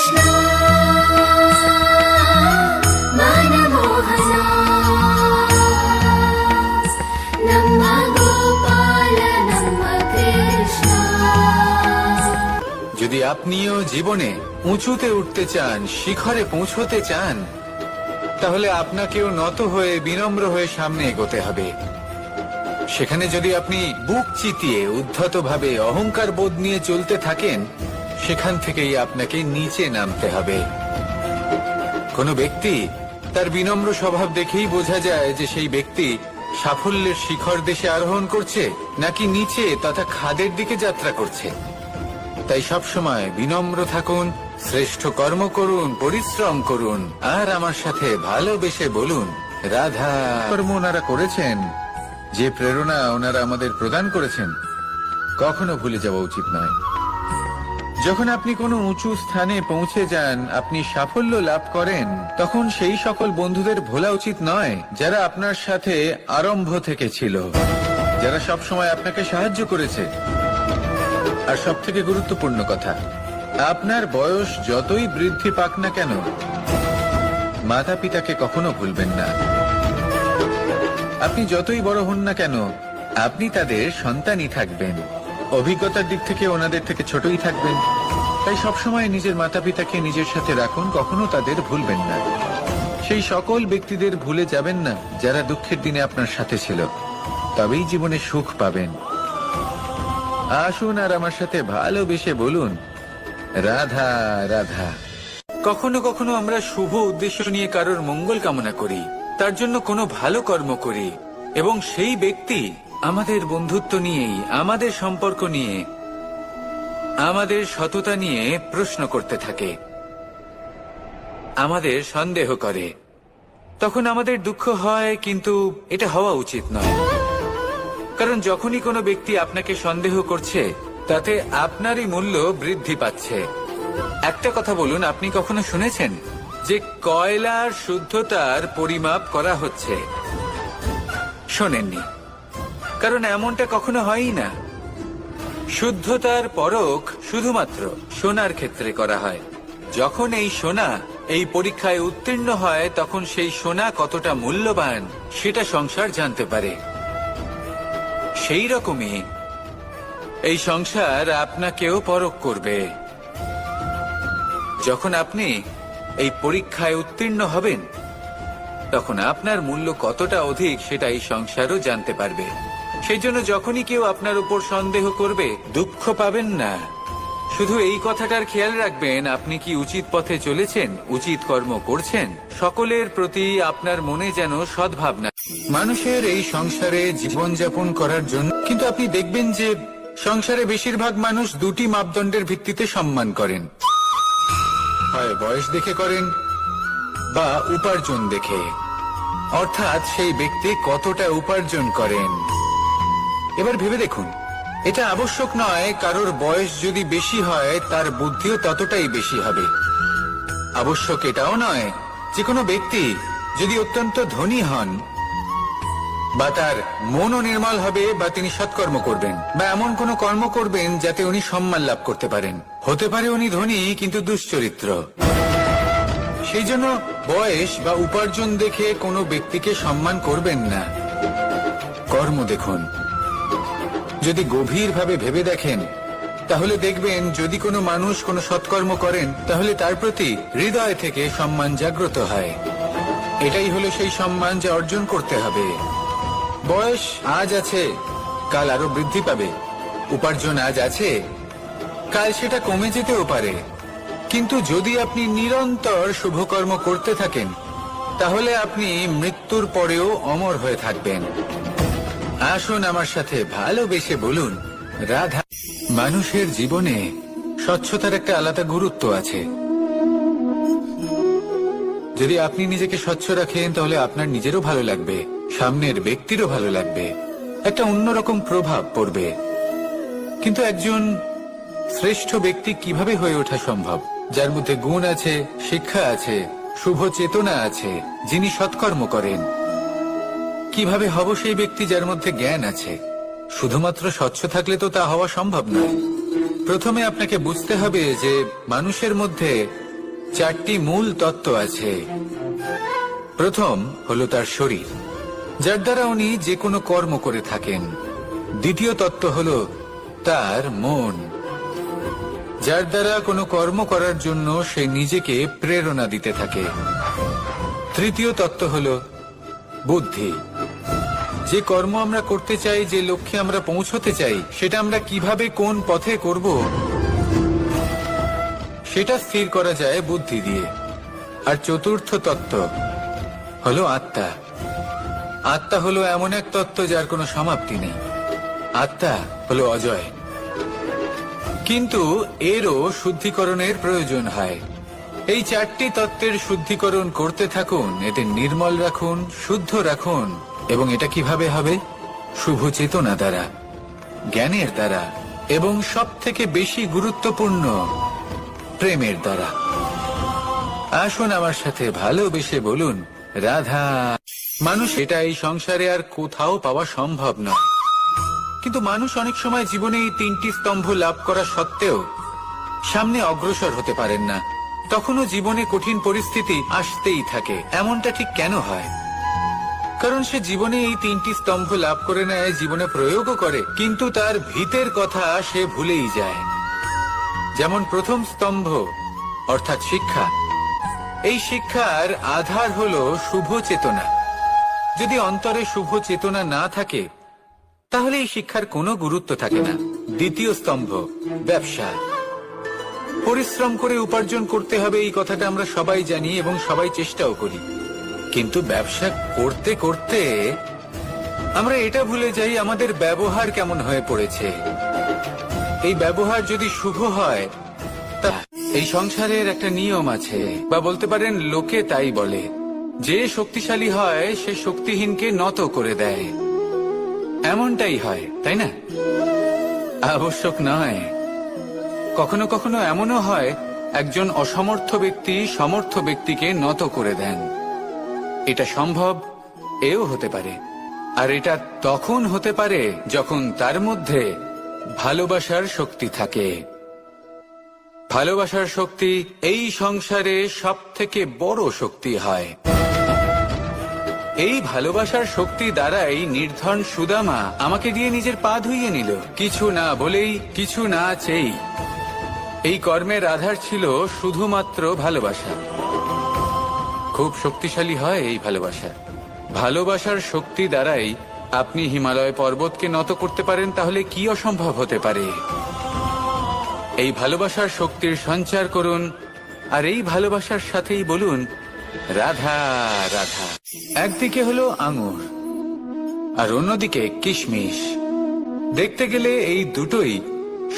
कृष्ण मनमोहना नमः गोपाल नमः कृष्ण। যদি আপনিও জীবনে উঁচুতে উঠতে চান, শিখরে পৌঁছতে চান, তাহলে আপনাকেও নত হয়ে বিনম্র হয়ে সামনে এগোতে হবে। সেখানে যদি আপনি বুক চিতিয়ে উদ্ধতভাবে অহংকার বোধ নিয়ে চলতে থাকেন, সেখান থেকেই আপনাকে নিচে নামতে হবে। কোনো ব্যক্তি তার বিনম্র স্বভাব দেখেই বোঝা যায় যে সেই ব্যক্তি সাফল্যের শিখর দেশে আরোহণ করছে নাকি নিচে তথা খাদের দিকে যাত্রা করছে। তাই সবসময় বিনম্র থাকুন, শ্রেষ্ঠ কর্ম করুন, পরিশ্রম করুন, আর আমার সাথে ভালোবেসে বলুন রাধা। কর্ম ওনারা করেছেন, যে প্রেরণা ওনারা আমাদের প্রদান করেছেন, কখনো ভুলে যাওয়া উচিত নয়। যখন আপনি কোনো উঁচু স্থানে পৌঁছে যান, আপনি সাফল্য লাভ করেন, তখন সেই সকল বন্ধুদের ভোলা উচিত নয় যারা আপনার সাথে আরম্ভ থেকে ছিল, যারা সব সময় আপনাকে সাহায্য করেছে। আর সব থেকে গুরুত্বপূর্ণ কথা, আপনার বয়স যতই বৃদ্ধি পাক না কেন, মাতা পিতাকে কখনো ভুলবেন না। আপনি যতই বড় হন না কেন, আপনি তাদের সন্তানই থাকবেন। অভিজ্ঞতার দিক থেকে ওনাদের থেকে ছোটই থাকবেন। তাই সবসময় নিজের মাতা পিতাকে নিজের সাথে রাখুন, কখনো তাদের ভুলবেন না। সেই সকল ব্যক্তিদের ভুলে যাবেন না যারা দুঃখের দিনে আপনার সাথে ছিল, তবেই জীবনে সুখ পাবেন। আসুন আর আমার সাথে ভালোবেসে বলুন রাধা রাধা। কখনো কখনো আমরা শুভ উদ্দেশ্য নিয়ে কারোর মঙ্গল কামনা করি, তার জন্য কোনো ভালো কর্ম করি, এবং সেই ব্যক্তি আমাদের বন্ধুত্ব নিয়েই, আমাদের সম্পর্ক নিয়ে, আমাদের সততা নিয়ে প্রশ্ন করতে থাকে, আমাদের সন্দেহ করে। তখন আমাদের দুঃখ হয়, কিন্তু এটা হওয়া উচিত নয়। কারণ যখনই কোনো ব্যক্তি আপনাকে সন্দেহ করছে, তাতে আপনারই মূল্য বৃদ্ধি পাচ্ছে। একটা কথা বলুন, আপনি কখনো শুনেছেন যে কয়লার শুদ্ধতার পরিমাপ করা হচ্ছে? শোনেননি, কারণ এমনটা কখনো হয়ই না। শুদ্ধতার পরখ শুধুমাত্র সোনার ক্ষেত্রে করা হয়। যখন এই সোনা এই পরীক্ষায় উত্তীর্ণ হয়, তখন সেই সোনা কতটা মূল্যবান সেটা সংসার জানতে পারে। সেই রকমই এই সংসার আপনাকেও পরখ করবে। যখন আপনি এই পরীক্ষায় উত্তীর্ণ হবেন, তখন আপনার মূল্য কতটা অধিক সেটা এই সংসারও জানতে পারবে। সেই জন্য যখনই কেউ আপনার উপর সন্দেহ করবে, দুঃখ পাবেন না। শুধু এই কথাটার খেয়াল রাখবেন, আপনি কি উচিত পথে চলেছেন, উচিত কর্ম করছেন। সকলের প্রতি আপনার মনে যেন সদ্ভাবনা। মানুষের এই সংসারে জীবনযাপন করার জন্য, কিন্তু আপনি দেখবেন যে সংসারে বেশিরভাগ মানুষ দুটি মাপদণ্ডের ভিত্তিতে সম্মান করেন। হয় বয়স দেখে করেন বা উপার্জন দেখে, অর্থাৎ সেই ব্যক্তি কতটা উপার্জন করেন। এবার ভেবে দেখুন, এটা আবশ্যক নয় কারোর বয়স যদি বেশি হয় তার বুদ্ধিও ততটাই বেশি হবে। আবশ্যক এটাও নয় যে কোনো ব্যক্তি যদি অত্যন্ত ধনী হন বা তার মনও নির্মল হবে বা তিনি সৎকর্ম করবেন বা এমন কোনো কর্ম করবেন যাতে উনি সম্মান লাভ করতে পারেন। হতে পারে উনি ধনী কিন্তু দুশ্চরিত্র। সেই জন্য বয়স বা উপার্জন দেখে কোনো ব্যক্তিকে সম্মান করবেন না। কর্ম দেখুন। যদি গভীরভাবে ভেবে দেখেন, তাহলে দেখবেন যদি কোনো মানুষ কোনো সৎকর্ম করেন, তাহলে তার প্রতি হৃদয় থেকে সম্মান জাগ্রত হয়। এটাই হলো সেই সম্মান যা অর্জন করতে হবে। বয়স আজ আছে, কাল আরো বৃদ্ধি পাবে। উপার্জন আজ আছে, কাল সেটা কমে যেতেও পারে। কিন্তু যদি আপনি নিরন্তর শুভকর্ম করতে থাকেন, তাহলে আপনি মৃত্যুর পরেও অমর হয়ে থাকবেন। আসুন আমার সাথে ভালোবেসে বলুন রাধা। মানুষের জীবনে স্বচ্ছতার একটা আলাদা গুরুত্ব আছে। যদি আপনি নিজেকে স্বচ্ছ রাখেন, তাহলে আপনার নিজেরও ভালো লাগবে, সামনের ব্যক্তিরও ভালো লাগবে, একটা অন্যরকম প্রভাব পড়বে। কিন্তু একজন শ্রেষ্ঠ ব্যক্তি কিভাবে হয়ে ওঠা সম্ভব? যার মধ্যে গুণ আছে, শিক্ষা আছে, শুভ চেতনা আছে, যিনি সৎকর্ম করেন। কিভাবে হব সেই ব্যক্তি যার মধ্যে জ্ঞান আছে? শুধুমাত্র স্বচ্ছ থাকলে তো তা হওয়া সম্ভব নয়। প্রথমে আপনাকে বুঝতে হবে যে মানুষের মধ্যে চারটি মূল তত্ত্ব আছে। প্রথম হলো তার শরীর, যার দ্বারা উনি যে কোনো কর্ম করে থাকেন। দ্বিতীয় তত্ত্ব হলো তার মন, যার দ্বারা কোনো কর্ম করার জন্য সে নিজেকে প্রেরণা দিতে থাকে। তৃতীয় তত্ত্ব হলো বুদ্ধি, যে কর্ম আমরা করতে চাই, যে লক্ষ্যে আমরা পৌঁছতে চাই, সেটা আমরা কিভাবে কোন পথে করব সেটা স্থির করা যায় বুদ্ধি দিয়ে। আর চতুর্থ তত্ত্ব হলো আত্মা। আত্মা হলো এমন এক তত্ত্ব যার কোনো সমাপ্তি নেই। আত্মা হলো অজয়, কিন্তু এরও শুদ্ধিকরণের প্রয়োজন হয়। এই চারটি তত্ত্বের শুদ্ধিকরণ করতে থাকুন, এদের নির্মল রাখুন, শুদ্ধ রাখুন। এবং এটা কিভাবে হবে? শুভ চেতনা দ্বারা, জ্ঞানের দ্বারা, এবং সব থেকে বেশি গুরুত্বপূর্ণ প্রেমের দ্বারা। আসুন আমার সাথে ভালোবেসে বলুন, রাধা। মানুষ এটা এই সংসারে আর কোথাও পাওয়া সম্ভব নয়, কিন্তু মানুষ অনেক সময় জীবনে এই তিনটি স্তম্ভ লাভ করা সত্ত্বেও সামনে অগ্রসর হতে পারেন না। তখনও জীবনে কঠিন পরিস্থিতি আসতেই থাকে। এমনটা ঠিক কেন হয়? কারণ সে জীবনে এই তিনটি স্তম্ভ লাভ করে নেয়, জীবনে প্রয়োগও করে, কিন্তু তার ভিতের কথা সে ভুলেই যায়। যেমন প্রথম স্তম্ভ অর্থাৎ শিক্ষা। এই শিক্ষার আধার হলো শুভ চেতনা। যদি অন্তরে শুভ চেতনা না থাকে, তাহলে এই শিক্ষার কোনো গুরুত্ব থাকে না। দ্বিতীয় স্তম্ভ ব্যবসা। পরিশ্রম করে উপার্জন করতে হবে, এই কথাটা আমরা সবাই জানি এবং সবাই চেষ্টাও করি। কিন্তু ব্যবসা করতে করতে আমরা এটা ভুলে যাই আমাদের ব্যবহার কেমন হয়ে পড়েছে। এই ব্যবহার যদি শুভ হয়, তা এই সংসারের একটা নিয়ম আছে, বা বলতে পারেন লোকে তাই বলে, যে শক্তিশালী হয় সে শক্তিহীনকে নত করে দেয়। এমনটাই হয়, তাই না? আবশ্যক নয়। কখনো কখনো এমনও হয় একজন অসমর্থ ব্যক্তি সমর্থ ব্যক্তিকে নত করে দেন। এটা সম্ভব, এও হতে পারে। আর এটা তখন হতে পারে যখন তার মধ্যে ভালোবাসার শক্তি থাকে। ভালোবাসার শক্তি এই সংসারে সব থেকে বড় শক্তি হয়। এই ভালোবাসার শক্তি দ্বারাই নির্ধন সুদামা আমাকে দিয়ে নিজের পা ধুইয়ে নিল, কিছু না বলেই, কিছু না চেয়েই। এই কর্মের আধার ছিল শুধুমাত্র ভালোবাসা। খুব শক্তিশালী হয় এই ভালোবাসা। ভালোবাসার শক্তি দ্বারাই আপনি হিমালয় পর্বতকে নত করতে পারেন, তাহলে কি অসম্ভব হতে পারে? এই ভালোবাসার শক্তির সঞ্চার করুন, আর এই ভালোবাসার সাথেই বলুন, রাধা রাধা। একদিকে হলো আঙুর আর অন্যদিকে কিশমিশ। দেখতে গেলে এই দুটোই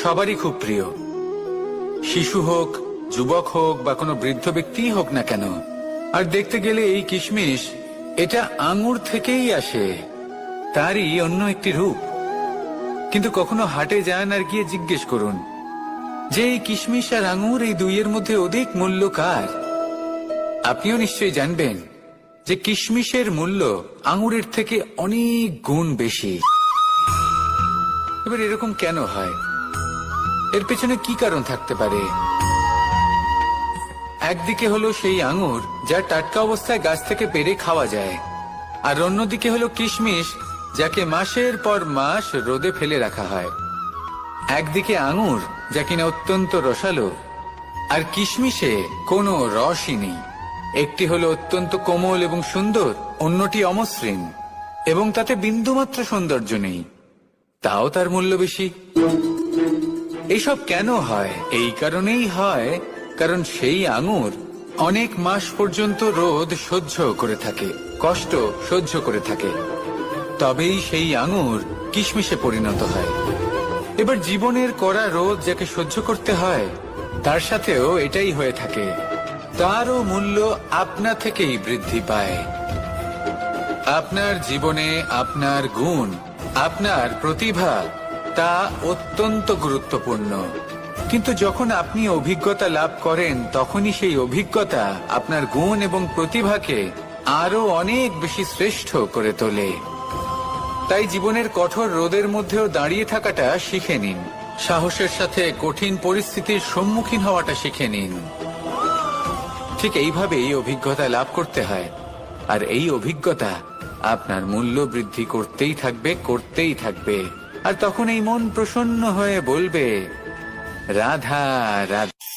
সবারই খুব প্রিয়। শিশু হোক, যুবক হোক, বা কোনো বৃদ্ধ ব্যক্তিই হোক না কেন। আর দেখতে গেলে এই কিশমিশ, এটা আঙুর থেকেই আসে, তারই অন্য একটি রূপ। কিন্তু কখনো হাটে যান আর গিয়ে জিজ্ঞেস করুন যে এই কিশমিশ আর আঙুর, এই দুইয়ের মধ্যে অধিক মূল্য কার? আপনিও নিশ্চয়ই জানবেন যে কিশমিশের মূল্য আঙুরের থেকে অনেক গুণ বেশি। এবার এরকম কেন হয়? এর পেছনে কি কারণ থাকতে পারে? একদিকে হলো সেই আঙুর যা টাটকা অবস্থায় গাছ থেকে পেড়ে খাওয়া যায়, আর অন্যদিকে হলো কিশমিশ যাকে মাসের পর মাস রোদে ফেলে রাখা হয়। একদিকে আঙুর যা কিনা অত্যন্ত রসালো, আর কিশমিশে কোনো রসই নেই। একটি হলো অত্যন্ত কোমল এবং সুন্দর, অন্যটি অমসৃণ এবং তাতে বিন্দুমাত্র সৌন্দর্য নেই, তাও তার মূল্য বেশি। এইসব কেন হয়? এই কারণেই হয় কারণ সেই আঙুর অনেক মাস পর্যন্ত রোদ সহ্য করে থাকে, কষ্ট সহ্য করে থাকে, তবেই সেই আঙুর কিশমিশে পরিণত হয়। এবার জীবনের কড়া রোদ যাকে সহ্য করতে হয়, তার সাথেও এটাই হয়ে থাকে। তারও মূল্য আপনা থেকেই বৃদ্ধি পায়। আপনার জীবনে আপনার গুণ, আপনার প্রতিভা, তা অত্যন্ত গুরুত্বপূর্ণ। কিন্তু যখন আপনি অভিজ্ঞতা লাভ করেন, তখনই সেই অভিজ্ঞতা আপনার গুণ এবং প্রতিভাকে আরো অনেক বেশি শ্রেষ্ঠ করে তোলে। তাই জীবনের কঠোর রোদের মধ্যেও দাঁড়িয়ে থাকাটা শিখে নিন। সাহসের সাথে কঠিন পরিস্থিতির সম্মুখীন হওয়াটা শিখে নিন। ঠিক এইভাবেই অভিজ্ঞতা লাভ করতে হয়, আর এই অভিজ্ঞতা আপনার মূল্য বৃদ্ধি করতেই থাকবে, আর তখন এই মন প্রসন্ন হয়ে বলবে, রাধা রাধা।